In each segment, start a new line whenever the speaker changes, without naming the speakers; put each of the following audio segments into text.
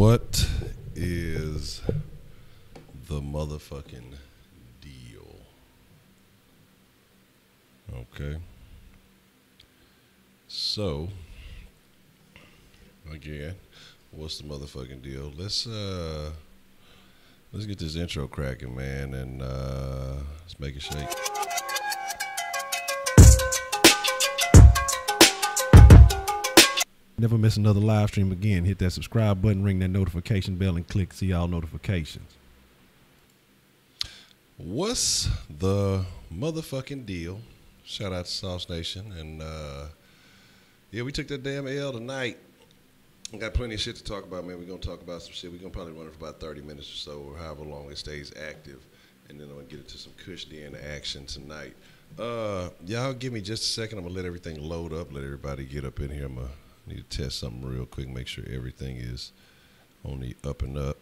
What is the motherfucking deal? Okay. So, again, what's the motherfucking deal? Let's get this intro cracking, man, and let's make it shake.
Never miss another live stream again. Hit that subscribe button, ring that notification bell, and click see all notifications.
What's the motherfucking deal? Shout out to Sauce Nation. And yeah, we took that damn L tonight. We got plenty of shit to talk about, man. We're going to talk about some shit. We're going to probably run it for about 30 minutes or so, or however long it stays active. And then I'm going to get into some Kush in action tonight. Y'all give me just a second. I'm going to let everything load up, let everybody get up in here. I'm going to need to test something real quick, make sure everything is on the up and up.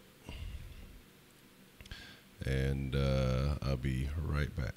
And I'll be right back.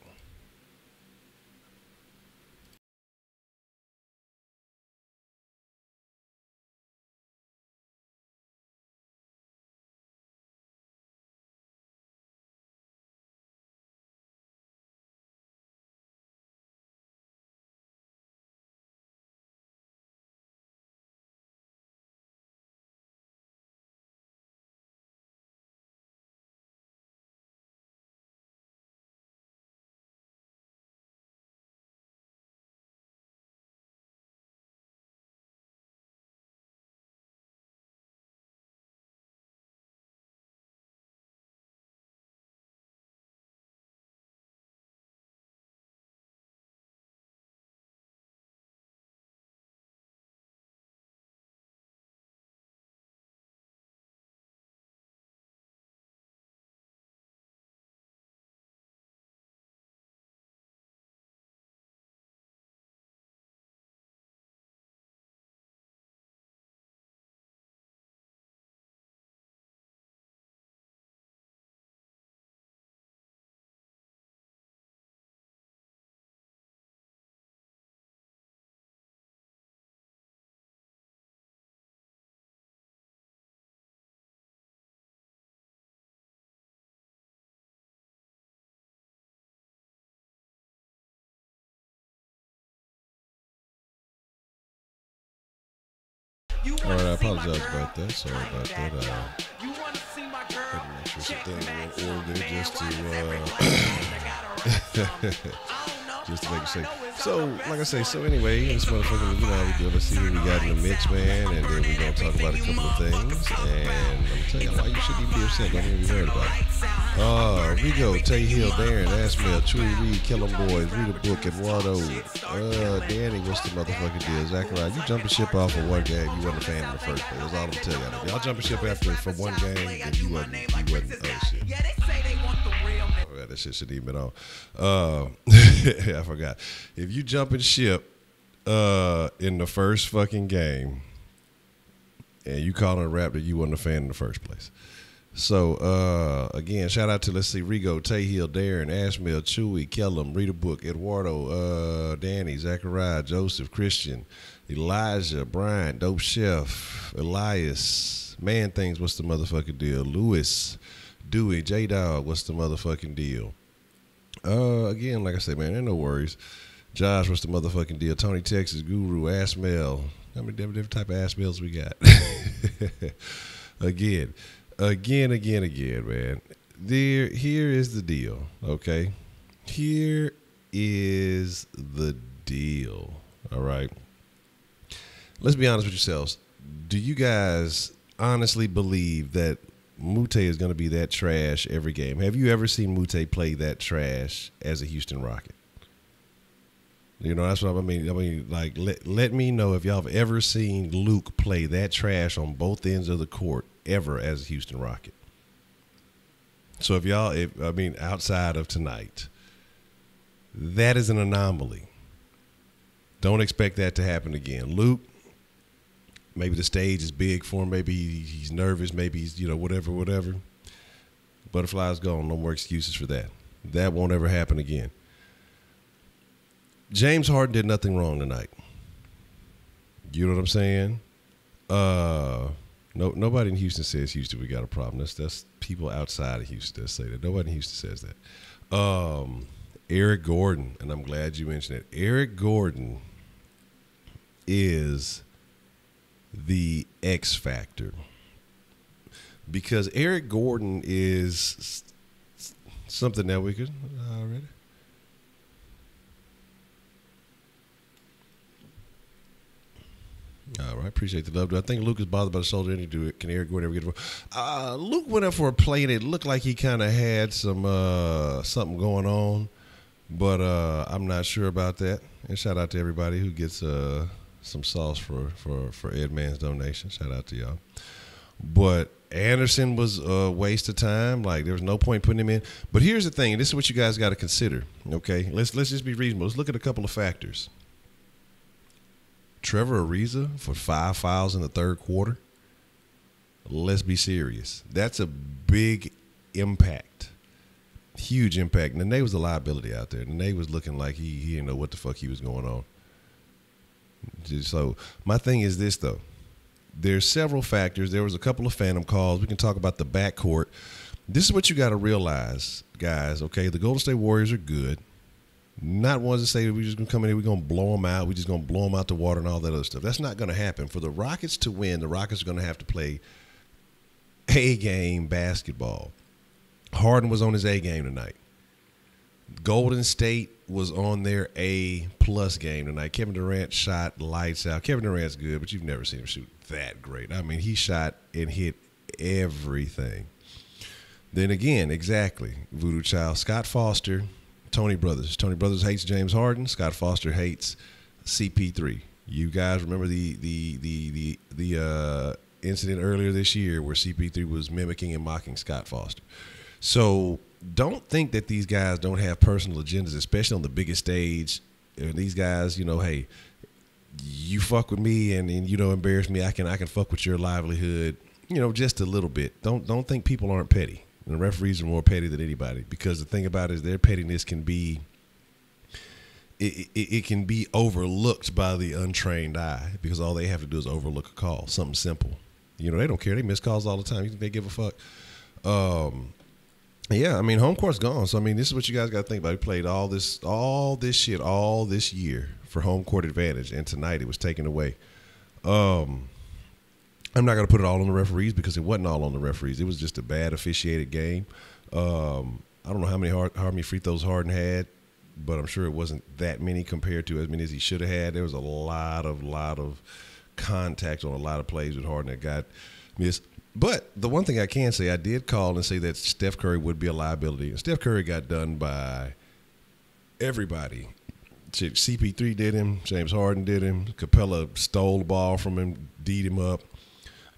All right, I apologize about that. Sorry about that. Had to make sure some things were in order just to make it safe. So, like I say, anyway, this motherfucker, you know how we do. Let's see what we got in the mix, man, and then we're going to talk about a couple of things. And I'm going to tell you why you shouldn't even be upset. Don't even be worried about it. Rigo, Tay Hill, Darren, Ashmel, Chewy Reed, Kellum Boys, Read a Book, Eduardo, Danny, what's the motherfucking deal? Zachariah, you jumping ship off for one game, you wasn't a fan in the first place. That's all I'm telling y'all. If y'all jumping ship for one game, then you wasn't, oh shit. Oh, that shit shouldn't even been on. I forgot. If you jumping ship in the first fucking game and you calling a rap that you wasn't a fan in the first place. So, again, shout out to, let's see, Rigo, Tay Hill, Darren, Ashmel, Chewy, Kellum, Read a Book, Eduardo, Danny, Zachariah, Joseph, Christian, Elijah, Brian, Dope Chef, Elias, Man Things, what's the motherfucking deal? Lewis, Dewey, J-Dog, what's the motherfucking deal? Again, like I said, man, ain't no worries. Josh, what's the motherfucking deal? Tony, Texas, Guru, Ashmel. How many different type of Ashmels we got? Again, man. Here is the deal, okay? Here is the deal, all right? Let's be honest with yourselves. Do you guys honestly believe that Muthaf is going to be that trash every game? Have you ever seen Muthaf play that trash as a Houston Rocket? You know, that's what I mean. Like, let me know if y'all have ever seen Luke play that trash on both ends of the court ever as a Houston Rocket. So if outside of tonight, that is an anomaly. Don't expect that to happen again. Luke, maybe the stage is big for him. Maybe he's nervous. Maybe he's, whatever. Butterfly's gone. No more excuses for that. That won't ever happen again. James Harden did nothing wrong tonight. You know what I'm saying? No, nobody in Houston says Houston we got a problem. That's people outside of Houston that say that. Nobody in Houston says that. Eric Gordon, and I'm glad you mentioned it. Eric Gordon is the X factor because Eric Gordon is something that we could already. All right, appreciate the love. Do I think Luke is bothered by the shoulder injury? Can Eric Gordon ever get it? Luke went up for a play and it looked like he kind of had some something going on, but I'm not sure about that. And shout out to everybody who gets some sauce for Ed Man's donation. Shout out to y'all. But Anderson was a waste of time. Like there was no point putting him in. But here's the thing, and this is what you guys got to consider. Okay, let's just be reasonable. Let's look at a couple of factors. Trevor Ariza for 5 fouls in the third quarter. Let's be serious. That's a big impact. Huge impact. Nene was a liability out there. Nene was looking like he didn't know what the fuck he was going on. So my thing is this, though. There's several factors. There was a couple of phantom calls. We can talk about the backcourt. This is what you got to realize, guys, okay? The Golden State Warriors are good. Not ones to say we're just going to come in here, we're going to blow them out, we're just going to blow them out the water and all that other stuff. That's not going to happen. For the Rockets to win, the Rockets are going to have to play A-game basketball. Harden was on his A-game tonight. Golden State was on their A-plus game tonight. Kevin Durant shot lights out. Kevin Durant's good, but you've never seen him shoot that great. I mean, he shot and hit everything. Then again, exactly, Voodoo Child, Scott Foster, Tony Brothers. Tony Brothers hates James Harden. Scott Foster hates CP3. You guys remember the incident earlier this year where CP3 was mimicking and mocking Scott Foster. So don't think that these guys don't have personal agendas, especially on the biggest stage. And these guys, hey, you fuck with me and you don't embarrass me. I can fuck with your livelihood, just a little bit. Don't think people aren't petty. And the referees are more petty than anybody because the thing about it is their pettiness can be it can be overlooked by the untrained eye because all they have to do is overlook a call, something simple. They don't care. They miss calls all the time. You think they give a fuck? Yeah, I mean, home court's gone. So, I mean, this is what you guys got to think about. We played all this shit all this year for home court advantage, and tonight it was taken away. I'm not going to put it all on the referees because it wasn't all on the referees. It was just a bad officiated game. I don't know how many free throws Harden had, but I'm sure it wasn't that many compared to as many as he should have had. There was a lot of contact on a lot of plays with Harden that got missed. But the one thing I can say, I did call and say that Steph Curry would be a liability. And Steph Curry got done by everybody. CP3 did him. James Harden did him. Capela stole the ball from him, D'd him up.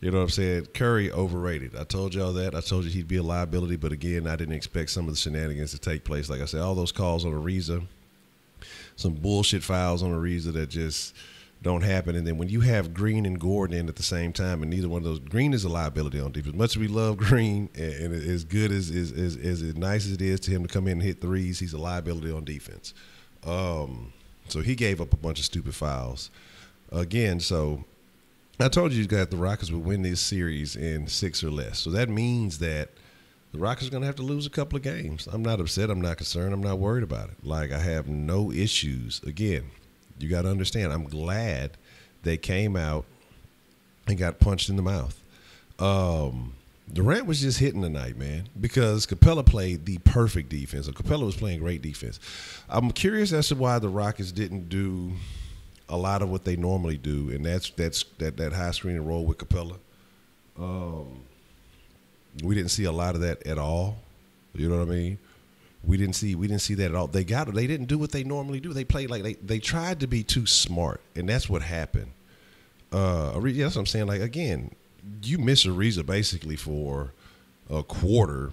You know what I'm saying? Curry overrated. I told y'all that. I told you he'd be a liability. But, again, I didn't expect some of the shenanigans to take place. Like I said, all those calls on Ariza, some bullshit fouls on Ariza that just don't happen. And then when you have Green and Gordon in at the same time, and neither one of those, Green is a liability on defense. Much as we love Green, and as good as nice as it is to him to come in and hit threes, he's a liability on defense. So he gave up a bunch of stupid fouls. Again, so I told you guys the Rockets would win this series in 6 or less. So that means that the Rockets are going to have to lose a couple of games. I'm not upset. I'm not concerned. I'm not worried about it. Like, I have no issues. Again, you got to understand, I'm glad they came out and got punched in the mouth. Durant was just hitting tonight, man, because Capela played the perfect defense. So Capela was playing great defense. I'm curious as to why the Rockets didn't do a lot of what they normally do, and that's that high screen and roll with Capela. We didn't see a lot of that at all. You know what I mean? We didn't see that at all. They didn't do what they normally do. They played like they tried to be too smart, and that's what happened. That's what I'm saying. Like, again, you miss Ariza basically for a quarter.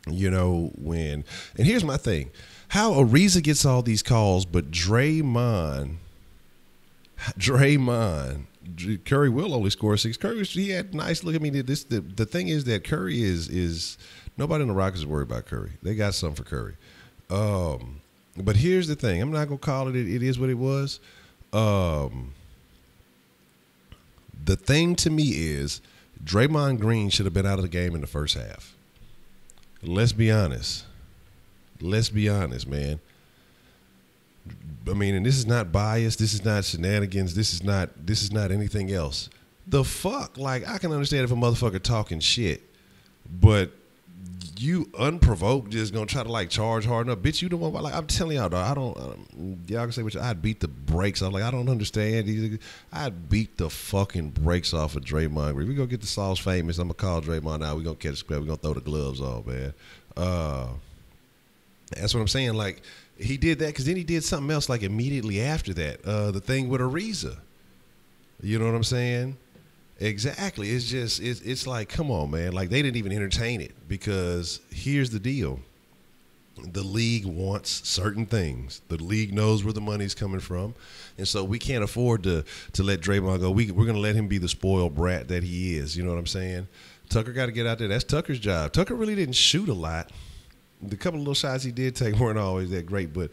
And here's my thing: how Ariza gets all these calls, but Draymond, Curry will only score 6. He had nice look. I mean, the thing is that Curry is nobody in the Rockets is worried about Curry. They got something for Curry. But here's the thing: I'm not gonna call it. It is what it was. The thing to me is Draymond Green should have been out of the game in the first half. Let's be honest. Let's be honest, man. I mean, and this is not bias. This is not shenanigans. This is not anything else. The fuck? Like, I can understand if a motherfucker talking shit, but you unprovoked just gonna try to like charge hard enough, bitch. You the one. Like, I'm telling y'all, dog, y'all can say what I'd beat the brakes. I'm like, I don't understand. I'd beat the fucking brakes off of Draymond Green. We gonna get the sauce famous. I'm gonna call Draymond out. We gonna catch a scrap. We gonna throw the gloves off, man. That's what I'm saying. Like, he did that because then he did something else like immediately after that. The thing with Ariza. You know what I'm saying? Exactly. It's just, it's like, come on, man. Like, they didn't even entertain it because here's the deal. The league wants certain things. The league knows where the money's coming from. And so we can't afford to let Draymond go. We're going to let him be the spoiled brat that he is. You know what I'm saying? Tucker got to get out there. That's Tucker's job. Tucker really didn't shoot a lot. The couple of little shots he did take weren't always that great, but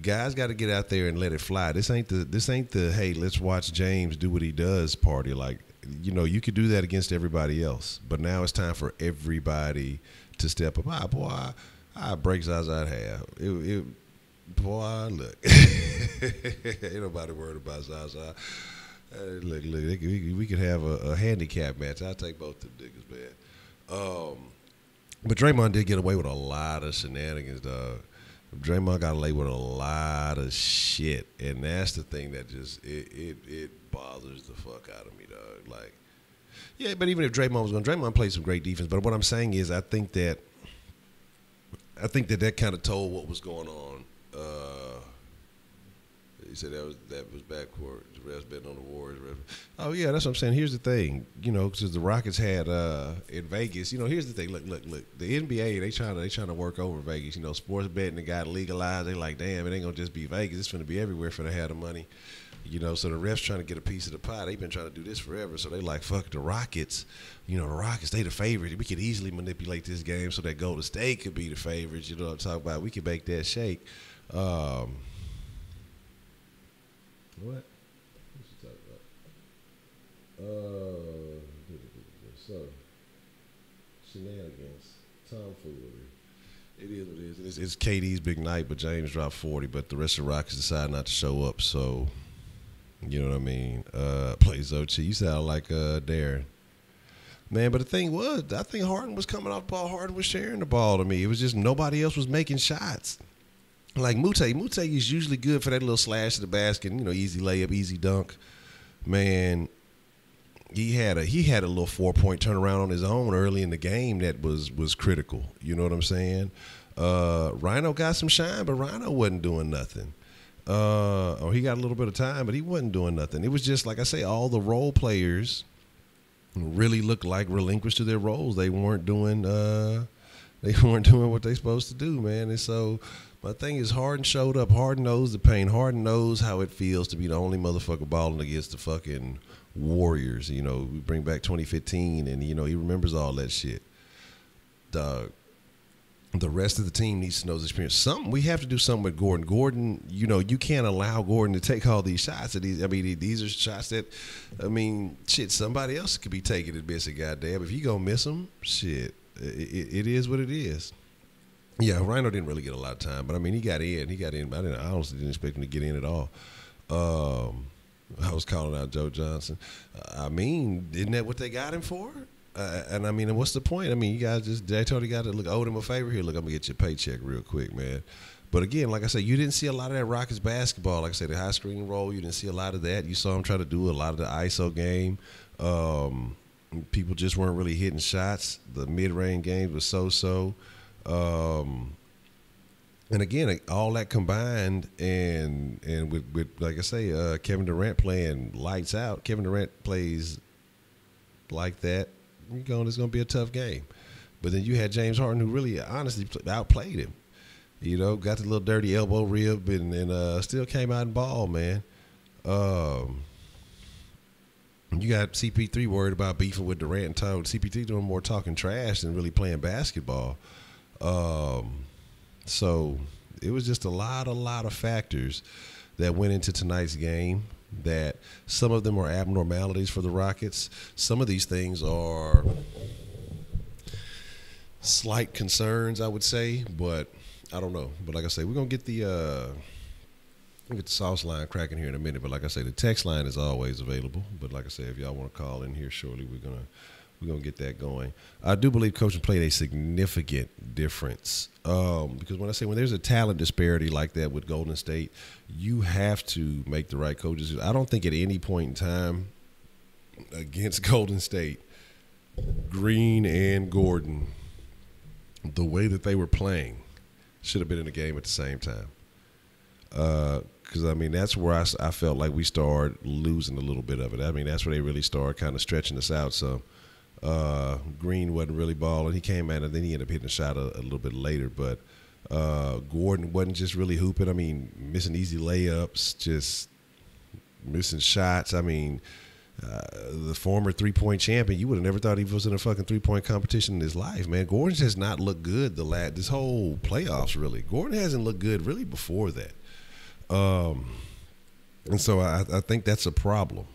guys got to get out there and let it fly. This ain't the hey, let's watch James do what he does party. Like, you know, you could do that against everybody else, but now it's time for everybody to step up. Boy, I break Zaza in half. Boy, look, ain't nobody worried about Zaza. Look, we could have a handicap match. I'll take both the niggas, man. But Draymond did get away with a lot of shenanigans, dog. Draymond got away with a lot of shit, and that's the thing that just it bothers the fuck out of me, dog. Like, yeah, but even if Draymond played some great defense. But what I'm saying is, I think that kind of told what was going on. He said that was backcourt. The refs betting on the Warriors. Oh yeah, that's what I'm saying. Here's the thing, you know, because the Rockets had in Vegas. You know, here's the thing. Look. The NBA they trying to work over Vegas. You know, sports betting that got legalized. They like, damn, it ain't gonna just be Vegas. It's gonna be everywhere for to have the money. You know, so the refs trying to get a piece of the pie. They've been trying to do this forever. So they like, fuck the Rockets. You know, the Rockets, they the favorite. We could easily manipulate this game so that Golden State could be the favorites. You know what I'm talking about? We could make that shake. What? What you talking about? So, shenanigans, tomfoolery. It is what it is. It's KD's big night, but James dropped 40, but the rest of the Rockets decided not to show up. So, you know what I mean? Play Zochi. You sound like Darren. Man, but the thing was, I think Harden was coming off the ball. Harden was sharing the ball to me. It was just nobody else was making shots. Like Muthaf is usually good for that little slash to the basket, you know, easy layup, easy dunk. Man, he had a little 4-point turnaround on his own early in the game that was critical. You know what I'm saying? Rhino got some shine, but Rhino wasn't doing nothing. Or he got a little bit of time, but he wasn't doing nothing. It was just, like I say, all the role players really looked like relinquished to their roles. They weren't doing what they supposed to do, man. And so my thing is, Harden showed up. Harden knows the pain. Harden knows how it feels to be the only motherfucker balling against the fucking Warriors. You know, we bring back 2015, and, you know, he remembers all that shit. Dog. The rest of the team needs to know this experience. We have to do something with Gordon. Gordon, you know, you can't allow Gordon to take all these shots. These are shots that, shit, somebody else could be taking it, missing. Goddamn, if you gonna miss them, shit, it is what it is. Yeah, Rhino didn't really get a lot of time, but he got in. I honestly didn't expect him to get in at all. I was calling out Joe Johnson. Isn't that what they got him for? And what's the point? You guys they totally got to owe him a favor here. Look, I'm gonna get your paycheck real quick, man. But again, like I said, you didn't see a lot of that Rockets basketball. Like I said, the high screen roll, you didn't see a lot of that. You saw him try to do a lot of the ISO game. People just weren't really hitting shots. The mid-range games was so-so. And again, all that combined, and with like I say, Kevin Durant playing lights out. Kevin Durant plays like that. It's going to be a tough game. But then you had James Harden, who really, honestly, outplayed him. You know, got the little dirty elbow rib and still came out and ball, man. You got CP3 worried about beefing with Durant and Tom. CP3 doing more talking trash than really playing basketball. So it was just a lot of factors that went into tonight's game. that some of them are abnormalities for the Rockets. Some of these things are slight concerns, I would say, but I don't know. But like I say, we're gonna get the sauce line cracking here in a minute. But like I say, the text line is always available. But like I say, if y'all want to call in here shortly, we're gonna get that going. I do believe coaching played a significant difference because when there's a talent disparity like that with Golden State, you have to make the right coaches. I don't think at any point in time against Golden State, Green and Gordon, the way that they were playing, should have been in the game at the same time. Because, I mean, that's where I felt like we started losing a little bit of it. I mean, that's where they really started kind of stretching us out. So Green wasn't really balling. He came out and then he ended up hitting a shot a little bit later. But Gordon wasn't just really hooping. I mean, missing easy layups, just missing shots. I mean, the former three-point champion, you would have never thought he was in a fucking three-point competition in his life, man. Gordon has not looked good this whole playoffs, really. Gordon hasn't looked good really before that. And so I think that's a problem.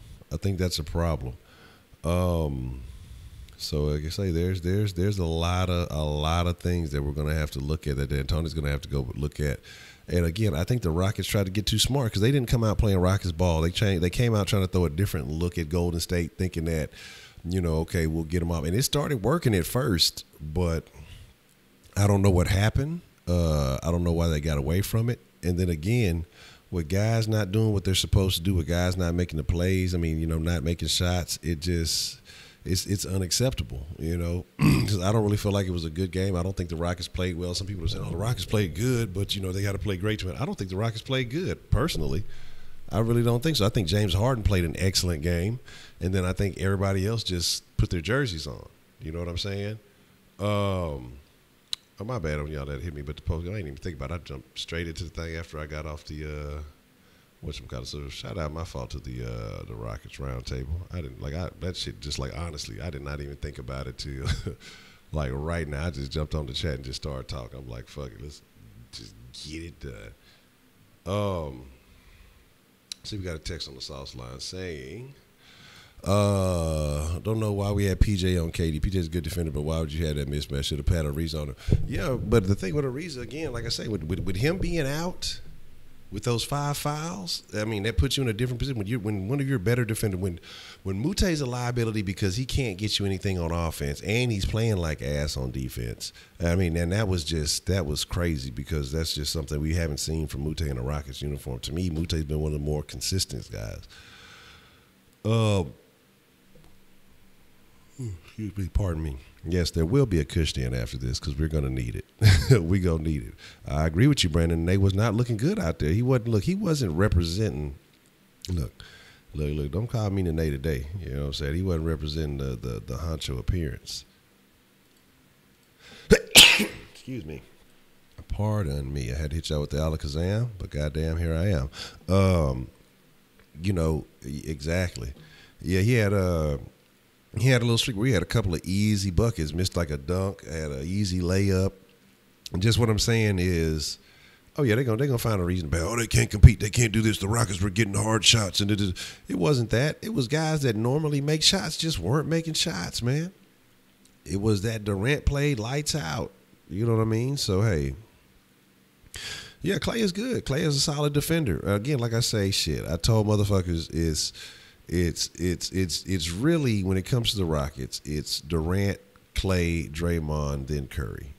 So like I say, there's a lot of things that we're going to have to look at, that Tony's going to have to go look at. And again, I think the Rockets tried to get too smart because they didn't come out playing Rockets ball. They came out trying to throw a different look at Golden State, thinking that, okay, we'll get them off. And it started working at first, but I don't know what happened. I don't know why they got away from it. And then again, with guys not doing what they're supposed to do, with guys not making the plays, I mean, not making shots, it's unacceptable, because I don't really feel like it was a good game. I don't think the Rockets played well. Some people are saying, the Rockets played good, but, they got to play great to it. I don't think the Rockets played good, personally. I really don't think so. I think James Harden played an excellent game, and then I think everybody else just put their jerseys on. You know what I'm saying? Oh, my bad on y'all that hit me, but the post, I didn't even think about it. I jumped straight into the thing after I got off the so shout out, my fault to the Rockets roundtable. I didn't that shit. Just honestly, I did not even think about it till right now. I just jumped on the chat and just started talking. I'm like, fuck it, let's just get it done. See, we got a text on the sauce line saying, don't know why we had PJ on KD. PJ's a good defender, but why would you have that mismatch? Should have had Ariza on him. Yeah, but the thing with Ariza, again, like I say, with him being out, with those 5 fouls, I mean, that puts you in a different position. When one of your better defenders, when Mute's a liability because he can't get you anything on offense, and he's playing like ass on defense. I mean, and that was crazy because that's just something we haven't seen from Mute in a Rockets uniform. To me, Mute's been one of the more consistent guys. Excuse me, pardon me. Yes, there will be a cushion after this because we're going to need it. We're going to need it. I agree with you, Brandon. They was not looking good out there. He wasn't representing. Look, don't call me Nene today. You know what I'm saying? He wasn't representing the Honcho appearance. Excuse me. Pardon me. I had to hit y'all with the Alakazam, but goddamn, here I am. Exactly. Yeah, he had a little streak where he had a couple of easy buckets, missed like a dunk, had an easy layup. And just what I'm saying is, oh yeah, they're gonna find a reason to they can't compete, they can't do this. The Rockets were getting hard shots, and it wasn't that. It was guys that normally make shots just weren't making shots, man. It was that Durant played lights out. You know what I mean? So hey, yeah, Clay is good. Clay is a solid defender. Again, like I say, I told motherfuckers it's really, when it comes to the Rockets, it's Durant, Clay, Draymond, then Curry.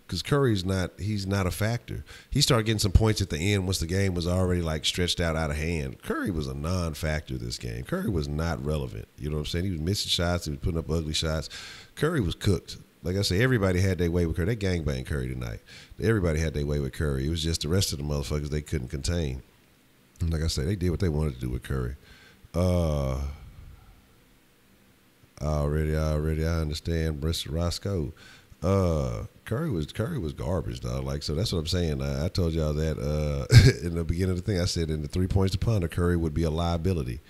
Because Curry's not a factor. He started getting some points at the end once the game was already stretched out of hand. Curry was a non-factor this game. Curry was not relevant. You know what I'm saying? He was missing shots. He was putting up ugly shots. Curry was cooked. Like I say, everybody had their way with Curry. They gangbanged Curry tonight. Everybody had their way with Curry. It was just the rest of the motherfuckers they couldn't contain. And like I say, they did what they wanted to do with Curry. Already, I understand, Mr. Roscoe. Curry was garbage, dog. So that's what I'm saying. I told y'all that in the beginning of the thing. I said in the 3 points to Ponder, Curry would be a liability.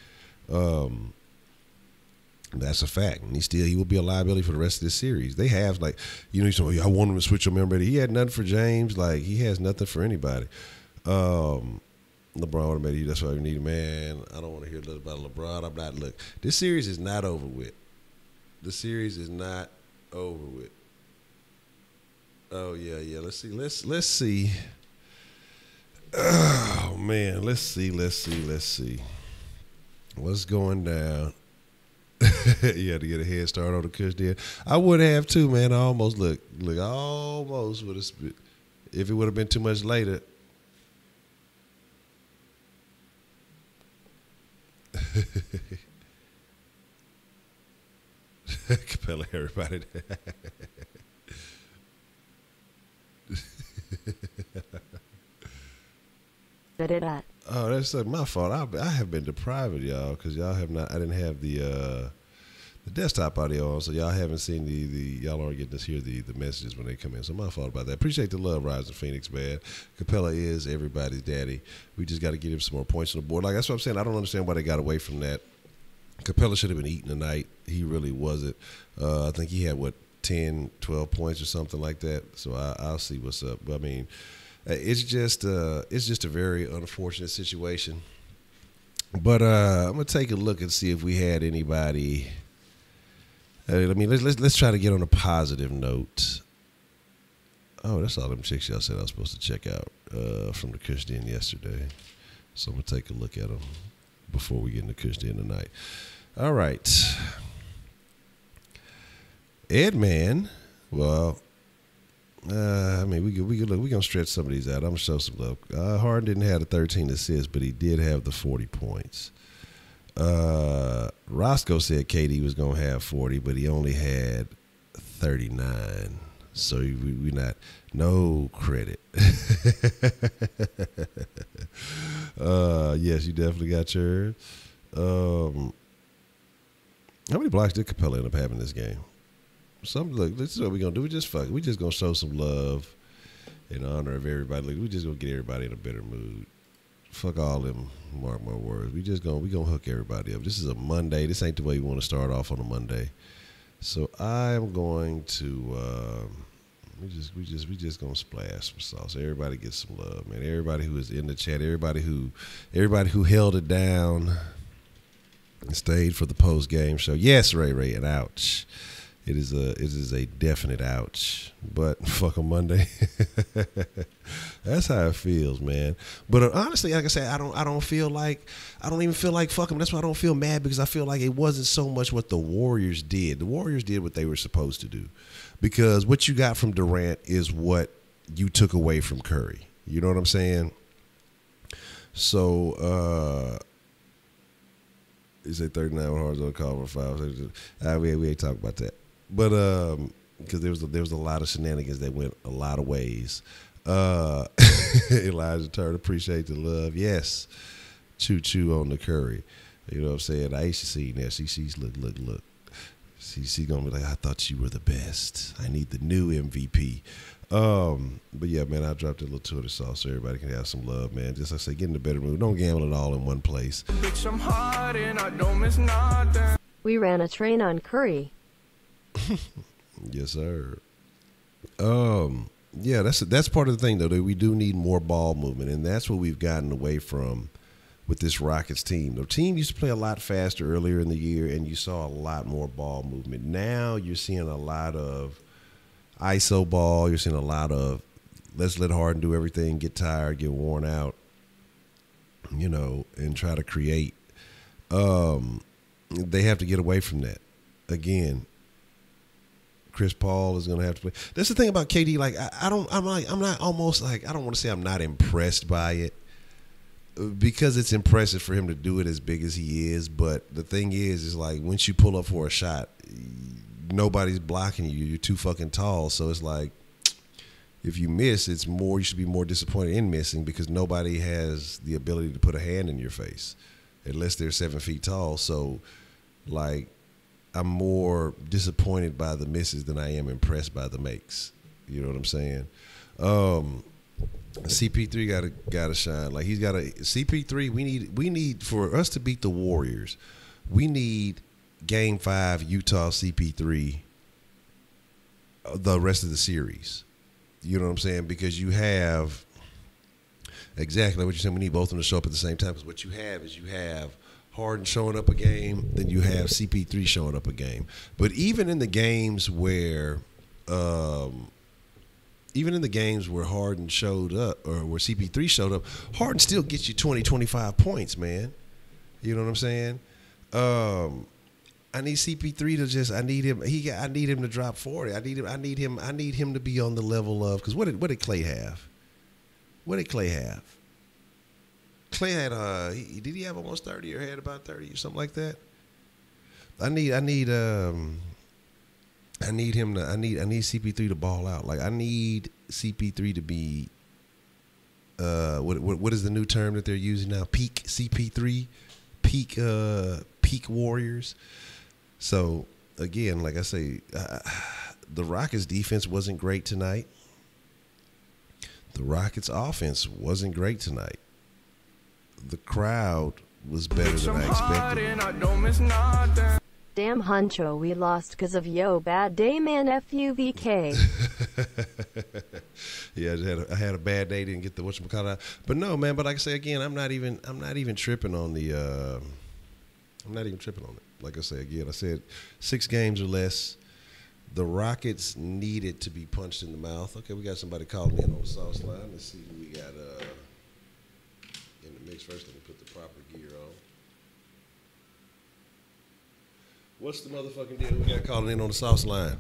That's a fact, and he will be a liability for the rest of this series. They have he's saying, I want him to switch him. Remember, he had nothing for James. He has nothing for anybody. LeBron would have made it. That's why we need, man. I don't want to hear about LeBron. I'm not. Look, this series is not over with. The series is not over with. Oh yeah. Let's see. Oh man, let's see. What's going down? You had to get a head start on the Kush there. I would have too, man. I almost look. I almost would have. If it would have been too much later. Capela, everybody. Oh, that's my fault. I have been deprived of y'all because y'all have not. I didn't have the desktop audio on, so y'all haven't seen the y'all aren't getting to hear the messages when they come in. So my fault about that. Appreciate the love, Rising Phoenix, man. Capela is everybody's daddy. We just got to get him some more points on the board. Like that's what I'm saying. I don't understand why they got away from that. Capela should have been eating tonight. He really wasn't. I think he had 10, 12 points or something like that. So I'll see what's up. But I mean, it's just a very unfortunate situation. But I'm gonna take a look and see if we had anybody. I mean, let's try to get on a positive note. Oh, that's all them chicks y'all said I was supposed to check out from the Kush Den yesterday. So I'm gonna take a look at them before we get in the Kush Den tonight. All right, Edman. Well, I mean, we could look. We're gonna stretch some of these out. I'm gonna show some love. Harden didn't have the 13 assists, but he did have the 40 points. Roscoe said KD was gonna have 40, but he only had 39. So we not no credit. Yes, you definitely got yours. How many blocks did Capela end up having this game? Look, this is what we're gonna do. We just gonna show some love in honor of everybody. Look, we just gonna get everybody in a better mood. Fuck all them, mark my words. We gonna hook everybody up. This is a Monday. This ain't the way we want to start off on a Monday. So I'm going to we just gonna splash some sauce. Everybody get some love, man. Everybody who is in the chat, everybody who held it down and stayed for the post game show. Yes, Ray, and ouch. It is a definite ouch. But fuck a Monday. That's how it feels, man. But honestly, like I said, I don't even feel like fuck them. That's why I don't feel mad, because I feel like it wasn't so much what the Warriors did. The Warriors did what they were supposed to do, because what you got from Durant is what you took away from Curry. You know what I'm saying? So is it 39 hard on call for 5? We ain't talking about that. But because there was a lot of shenanigans that went a lot of ways. Elijah Turner, appreciate the love. Yes, choo on the Curry. You know what I'm saying? Aisha seen that. She's look. She's gonna be like, I thought you were the best. I need the new MVP. But yeah, man, I dropped a little Twitter sauce so everybody can have some love, man. Just like I say, get in the better mood. Don't gamble it all in one place. Bitch, I'm hard and I don't miss nothing.
We ran a train on Curry.
Yes, sir. Yeah, that's part of the thing, though, that we do need more ball movement, and that's what we've gotten away from with this Rockets team. The team used to play a lot faster earlier in the year, and you saw a lot more ball movement. Now you're seeing a lot of ISO ball. You're seeing a lot of let's let Harden do everything, get tired, get worn out, you know, and try to create. They have to get away from that. Again, Chris Paul is going to have to play. That's the thing about KD. Like, I don't want to say I'm not impressed by it, because it's impressive for him to do it as big as he is. But the thing is like, once you pull up for a shot, nobody's blocking you. You're too fucking tall. So it's like, if you miss, you should be more disappointed in missing, because nobody has the ability to put a hand in your face unless they're 7 feet tall. So, like, I'm more disappointed by the misses than I am impressed by the makes. You know what I'm saying? CP3 gotta shine. Like, he's got CP3. We need for us to beat the Warriors. We need Game 5 Utah CP3. The rest of the series. You know what I'm saying? Because you have Exactly what you said. We need both of them to show up at the same time. Because what you have is you have Harden showing up a game, then you have CP3 showing up a game. But even in the games where Harden showed up or where CP3 showed up, Harden still gets you 20, 25 points, man. You know what I'm saying? I need CP3 to just. I need him to drop 40. I need him to be on the level of. Because what did Clay have? What did Clay have? Clay had did he have almost 30 or had about 30 or something like that? I need CP3 to ball out. Like I need CP3 to be what is the new term that they're using now? Peak CP3, peak Warriors. So again, like I say, the Rockets defense wasn't great tonight. The Rockets offense wasn't great tonight. The crowd was better than I expected.
Damn Honcho, we lost because of yo bad day man FUVK.
Yeah, I had a bad day, didn't get the whatchamacallit out. But no, man, but like I say again, I'm not even tripping on the I'm not even tripping on it. Like I say again, I said 6 games or less. The Rockets needed to be punched in the mouth. Okay, we got somebody calling in on the sauce line. Let's see who we got in the mix first. Let me put the proper gear on. What's the motherfucking deal? We got calling in on the sauce line.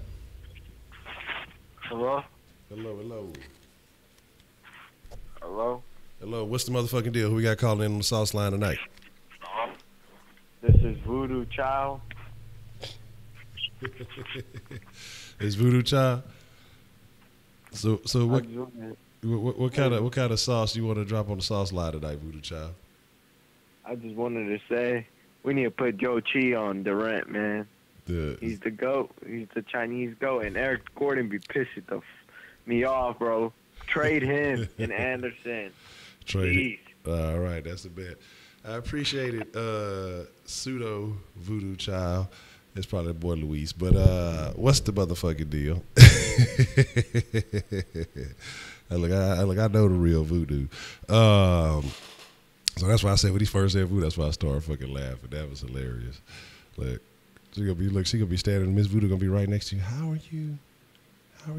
Hello?
Hello.
Hello?
Hello. What's the motherfucking deal? Who we got calling in on the sauce line tonight?
This is Voodoo Child.
It's Voodoo Child. So what kind of sauce you want to drop on the sauce line tonight, Voodoo Child?
I just wanted to say we need to put Joe Chi on Durant, man. He's the GOAT. He's the Chinese GOAT. And Eric Gordon be pissing me off, bro. Trade him and Anderson.
Trade it. All right, that's the bet. I appreciate it, pseudo Voodoo Child. It's probably the boy Luis, but what's the motherfucking deal? I know the real Voodoo. So that's why I said when he first said Voodoo, that's why I started fucking laughing. That was hilarious. Like she gonna be standing, Miss Voodoo gonna be right next to you. How are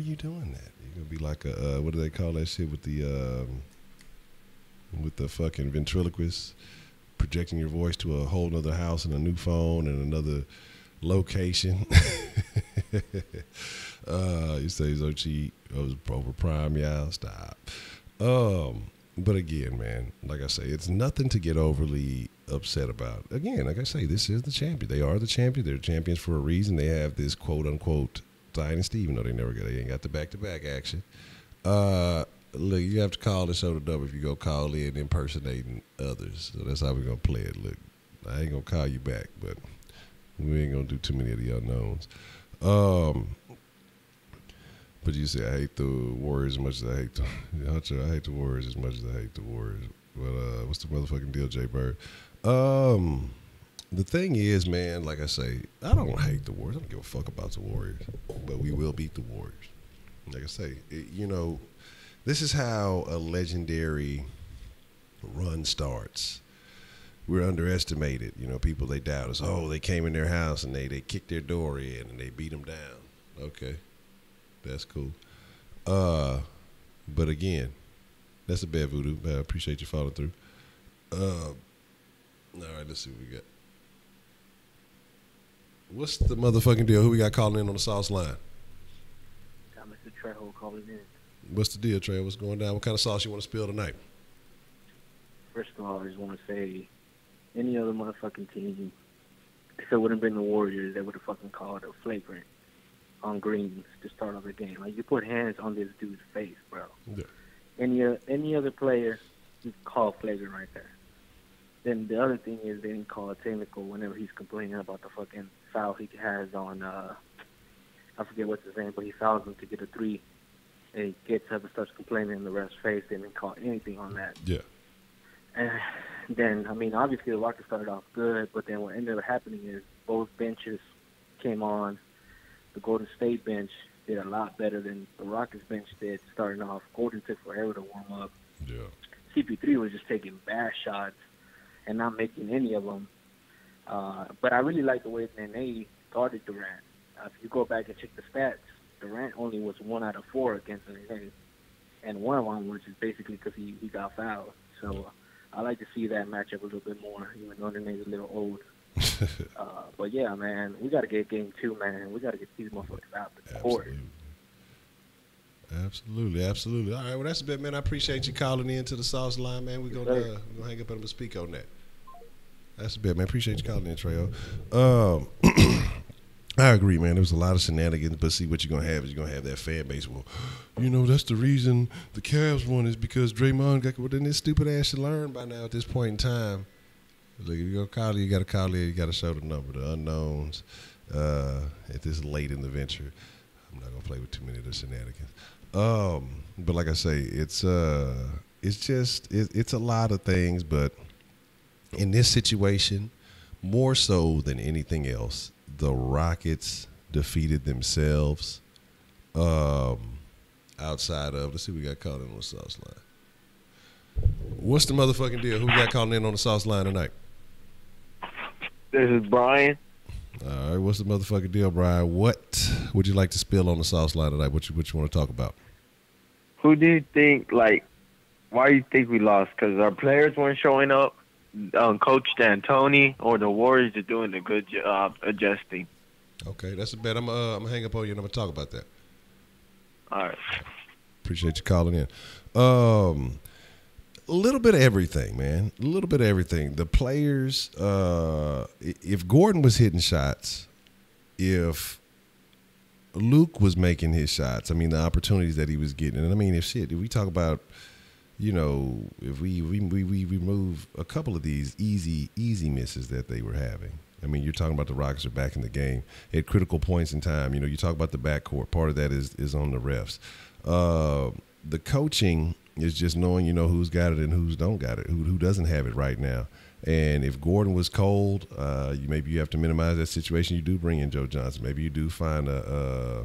you doing that? You're gonna be like a what do they call that shit with the fucking ventriloquist projecting your voice to a whole nother house and a new phone and another location. You say so cheap. I was over prime, y'all. Stop. But again, man, like I say, it's nothing to get overly upset about. Again, like I say, this is the champion. They are the champion. They're champions for a reason. They have this quote unquote dynasty, even though they ain't got the back to back action. Look, you have to call the show the double if you go call in impersonating others. So that's how we're gonna play it. Look, I ain't gonna call you back, but we ain't gonna do too many of the unknowns. But you say I hate the Warriors as much as I hate the Honcho. I hate the Warriors as much as I hate the Warriors. But what's the motherfucking deal, Jay Bird? The thing is, man, like I say, I don't hate the Warriors. I don't give a fuck about the Warriors. But we will beat the Warriors. Like I say, this is how a legendary run starts. We're underestimated. People, they doubt us. Oh, they came in their house and they kicked their door in and they beat them down. Okay. That's cool. But again, that's a bad Voodoo. I appreciate you following through. All right, let's see what we got. What's the motherfucking deal? Who we got calling in on the sauce line?
Got Mr. Trejo calling in.
What's the deal, Trey? What's going down? What kind of sauce you want to spill tonight?
First of all, I just want to say, any other motherfucking team, if it wouldn't have been the Warriors, they would have fucking called a flagrant on Green to start off the game. Like, you put hands on this dude's face, bro. Yeah. Any other player, you call flagrant right there. Then the other thing is they didn't call it technical whenever he's complaining about the fucking foul he has on, I forget what's his name, but he fouls him to get a 3. And he gets up and starts complaining in the ref's face. They didn't call anything on that.
Yeah.
And then, obviously the Rockets started off good, but then what ended up happening is both benches came on. The Golden State bench did a lot better than the Rockets bench did starting off. Golden took forever to warm up.
Yeah.
CP3 was just taking bad shots and not making any of them. But I really like the way Nene guarded Durant. If you go back and check the stats, Durant only was 1 out of 4 against Nene, and one of them was just basically because he got fouled. So I like to see that matchup a little bit more, even though Nene's a little old. But yeah, man, we got to get game 2, man. We got to get these motherfuckers out the court.
Absolutely. All right, well, that's a bit, man. I appreciate you calling in to the Sauce Line, man. We're gonna hang up and speak on that. That's a bit, man. Appreciate you calling in, Trejo. I agree, man. There was a lot of shenanigans, but see, what you're going to have is you're going to have that fan base. Well, that's the reason the Cavs won is because Draymond got – well, then this stupid ass should learn by now at this point in time. Like, if you're going to call it, you got to call it. You got to show the number, the unknowns at this late in the venture. I'm not going to play with too many of the shenanigans. But like I say, it's a lot of things, but in this situation, more so than anything else, the Rockets defeated themselves outside of, let's see, we got called in on the Sauce Line. What's the motherfucking deal? Who we got calling in on the Sauce Line tonight?
This is Brian.
All right, what's the motherfucking deal, Brian? What would you like to spill on the Sauce Line tonight? What you want to talk about?
Who do you think, why do you think we lost? Because our players weren't showing up? Coach D'Antoni or the Warriors are doing a good job adjusting.
Okay, that's a bet. I'm gonna hang up on you and I'm gonna talk about that.
All right.
Appreciate you calling in. A little bit of everything, man. A little bit of everything. The players. If Gordon was hitting shots, if Luke was making his shots, I mean the opportunities that he was getting, and I mean if we talk about. If we remove a couple of these easy misses that they were having. I mean, you're talking about the Rockets are back in the game at critical points in time. You talk about the backcourt. Part of that is on the refs. The coaching is just knowing, who's got it and who's don't got it, who doesn't have it right now. And if Gordon was cold, maybe you have to minimize that situation. You do bring in Joe Johnson. Maybe you do find a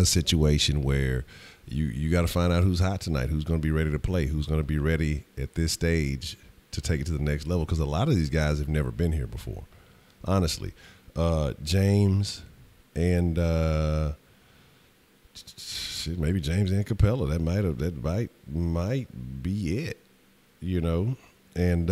situation where you got to find out who's hot tonight, who's going to be ready to play, who's going to be ready at this stage to take it to the next level. Because a lot of these guys have never been here before, honestly. James and maybe James and Capela. That might be it, And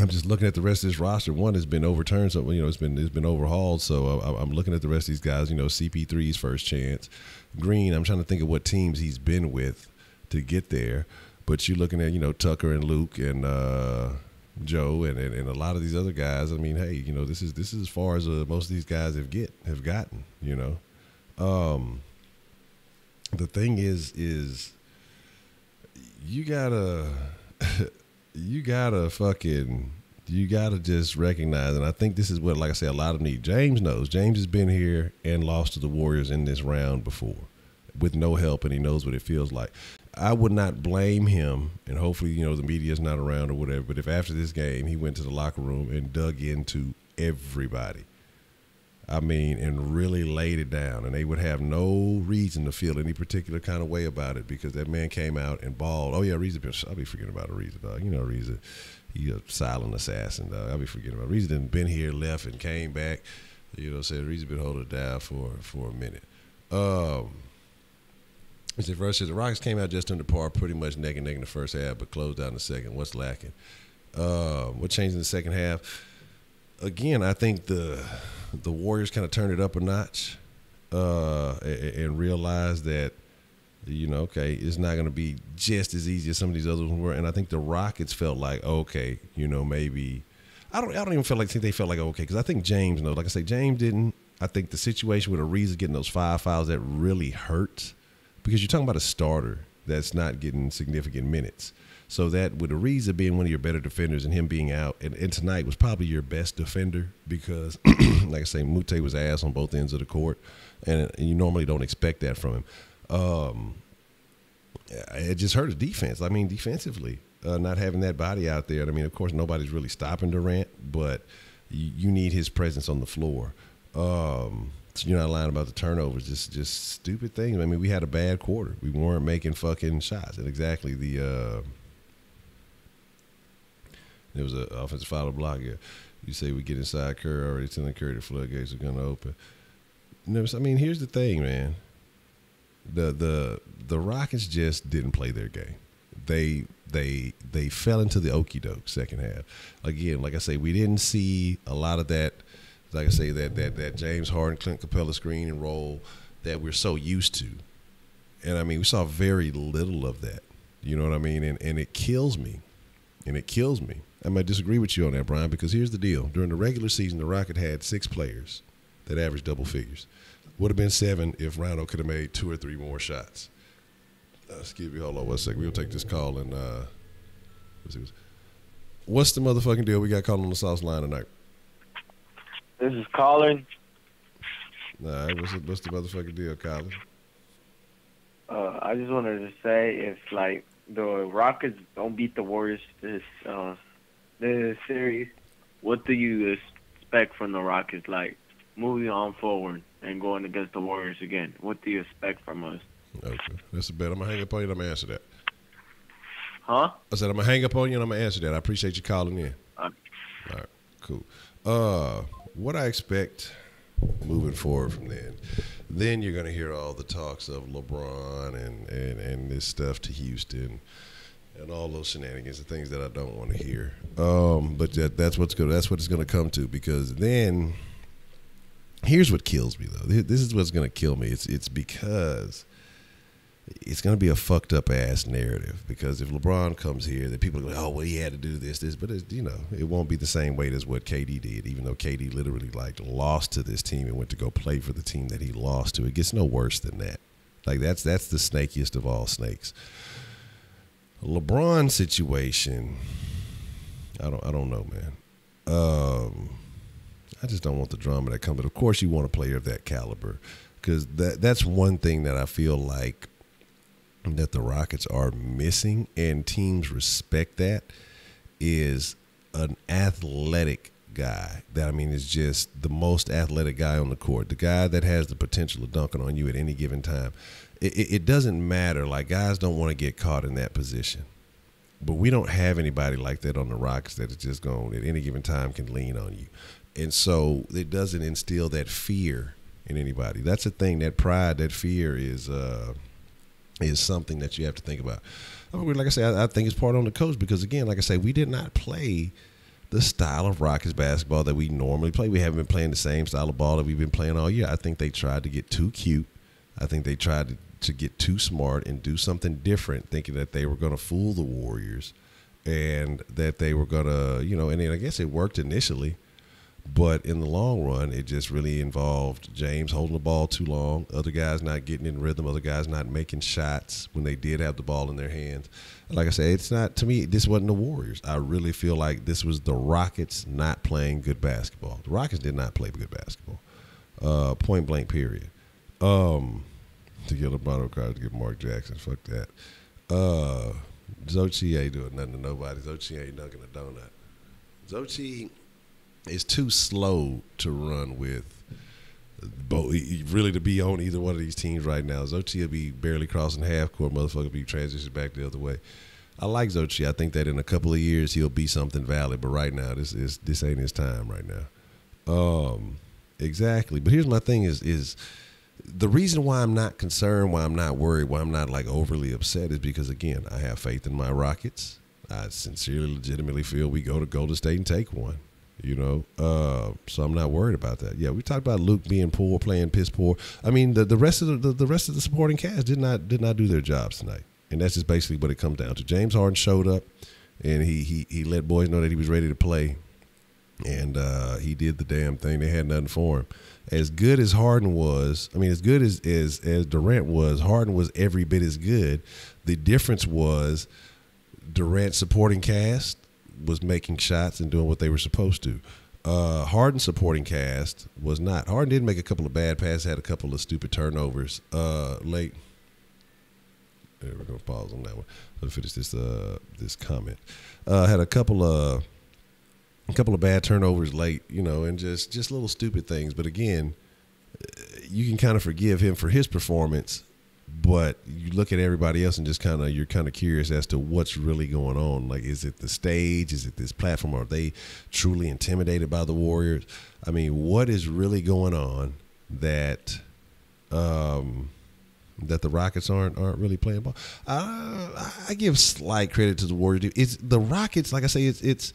I'm just looking at the rest of this roster. One has been overturned, so it's been overhauled. So I'm looking at the rest of these guys. CP3's first chance. Green, I'm trying to think of what teams he's been with to get there. But you're looking at Tucker and Luke and Joe and a lot of these other guys. I mean, hey, this is as far as most of these guys have gotten. The thing is you gotta. You gotta just recognize, and I think this is what, like I say, a lot of need. James knows. James has been here and lost to the Warriors in this round before with no help, and he knows what it feels like. I would not blame him, and hopefully, the media's not around or whatever, but if after this game he went to the locker room and dug into everybody, and really laid it down, and they would have no reason to feel any particular kind of way about it because that man came out and balled. Oh, yeah, Reza, I'll be forgetting about Reza, dog. Reza, he's a silent assassin, dog. I'll be forgetting about Reza. Didn't been here, left, and came back. Said Reza been holding it down for a minute. First, the Rockets came out just under par, pretty much neck and neck in the first half, but closed out in the second. What's lacking? What changed in the second half? Again, I think the Warriors kind of turned it up a notch and realized that, okay, it's not going to be just as easy as some of these others were. And I think the Rockets felt like, okay, maybe I don't even think they felt like, okay, because I think James knows. Like I say, James didn't. I think the situation with Ariza getting those 5 fouls, that really hurts because you're talking about a starter that's not getting significant minutes. So that with Ariza being one of your better defenders and him being out, and tonight was probably your best defender because, like I say, Muthaf was ass on both ends of the court, and you normally don't expect that from him. It just hurt his defense. Defensively, not having that body out there. Of course, nobody's really stopping Durant, but you need his presence on the floor. you're not lying about the turnovers. Just stupid things. I mean, we had a bad quarter. We weren't making fucking shots. And exactly there was an offensive foul block here. You say we get inside Curry already, telling Curry the floodgates are going to open. I mean, here's the thing, man. The Rockets just didn't play their game. They fell into the okie doke second half. Again, like I say, we didn't see a lot of that. Like I say, that James Harden, Clint Capela screen and roll that we're so used to. And I mean, we saw very little of that. You know what I mean? And it kills me. I might disagree with you on that, Brian, because here's the deal. During the regular season, the Rocket had 6 players that averaged double figures. Would have been 7 if Rondo could have made 2 or 3 more shots. Excuse me, hold on 1 second. We'll take this call and what's the motherfucking deal? We got called on the South line tonight.
This is Colin.
Nah, what's the motherfucking deal, Colin?
I just wanted to say if like the Rockets don't beat the Warriors this series, what do you expect from the Rockets? Like moving on forward and going against the Warriors again, what do you expect from us?
Okay, that's a bet. I'm gonna hang up on you and I'm gonna answer that.
Huh?
I said I'm gonna hang up on you and I'm gonna answer that. I appreciate you calling in. All right, cool. What I expect moving forward from then you're gonna hear all the talks of LeBron and this stuff to Houston and all those shenanigans and things that I don't want to hear. But that's what it's gonna come to, because then here's what kills me though. This is what's gonna kill me. It's because it's going to be a fucked up ass narrative, because if LeBron comes here, then people are going, oh, well, he had to do this, but it won't be the same weight as what KD did, even though KD literally lost to this team and went to go play for the team that he lost to. It gets no worse than that. Like that's the snakiest of all snakes. LeBron situation, I don't know, man. I just don't want the drama that comes. But of course, you want a player of that caliber, because that's one thing that I feel like that the Rockets are missing, and teams respect that, is an athletic guy that, I mean, is just the most athletic guy on the court, the guy that has the potential of dunking on you at any given time. It doesn't matter. Like, guys don't want to get caught in that position. But we don't have anybody like that on the Rockets that is just going at any given time can lean on you. And so it doesn't instill that fear in anybody. That's a thing. That pride, that fear is something that you have to think about. I mean, like I say, I think it's part on the coach, because, again, like I say, we did not play the style of Rockets basketball that we normally play. We haven't been playing the same style of ball that we've been playing all year. I think they tried to get too cute. I think they tried to get too smart and do something different, thinking that they were going to fool the Warriors and that they were going to, and then I guess it worked initially. But in the long run, it just really involved James holding the ball too long, other guys not getting in rhythm, other guys not making shots when they did have the ball in their hands. Like I said, it's not, to me, this wasn't the Warriors. I really feel like this was the Rockets not playing good basketball. The Rockets did not play good basketball. Point blank, period. To get LeBron card to get Mark Jackson, fuck that. Zochi ain't doing nothing to nobody. Zochi ain't dunking a donut. Zochi is too slow to run with, really, to be on either one of these teams right now. Zochi will be barely crossing half court. Motherfucker will be transitioned back the other way. I like Zochi. I think that in a couple of years he'll be something valid. But right now, this ain't his time right now. Exactly. But here's my thing: is the reason why I'm not concerned, why I'm not worried, why I'm not like overly upset, is because, again, I have faith in my Rockets. I sincerely, legitimately feel we go to Golden State and take one. So I'm not worried about that. Yeah, we talked about Luke being poor, playing piss poor. I mean, the rest of the supporting cast did not do their jobs tonight, and that's just basically what it comes down to. James Harden showed up, and he let boys know that he was ready to play, and he did the damn thing. They had nothing for him. As good as Harden was, I mean, as good as Durant was, Harden was every bit as good. The difference was Durant's supporting cast was making shots and doing what they were supposed to. Harden's supporting cast was not. Harden did make a couple of bad passes, had a couple of stupid turnovers late. There, we're gonna pause on that one. Let's finish this comment. Had a couple of bad turnovers late, and just little stupid things. But again, you can kind of forgive him for his performance, but you look at everybody else and just you're kind of curious as to what's really going on. Like, is it the stage? Is it this platform? Are they truly intimidated by the Warriors? I mean, what is really going on that that the Rockets aren't really playing ball? I give slight credit to the Warriors. It's the Rockets. Like I say, it's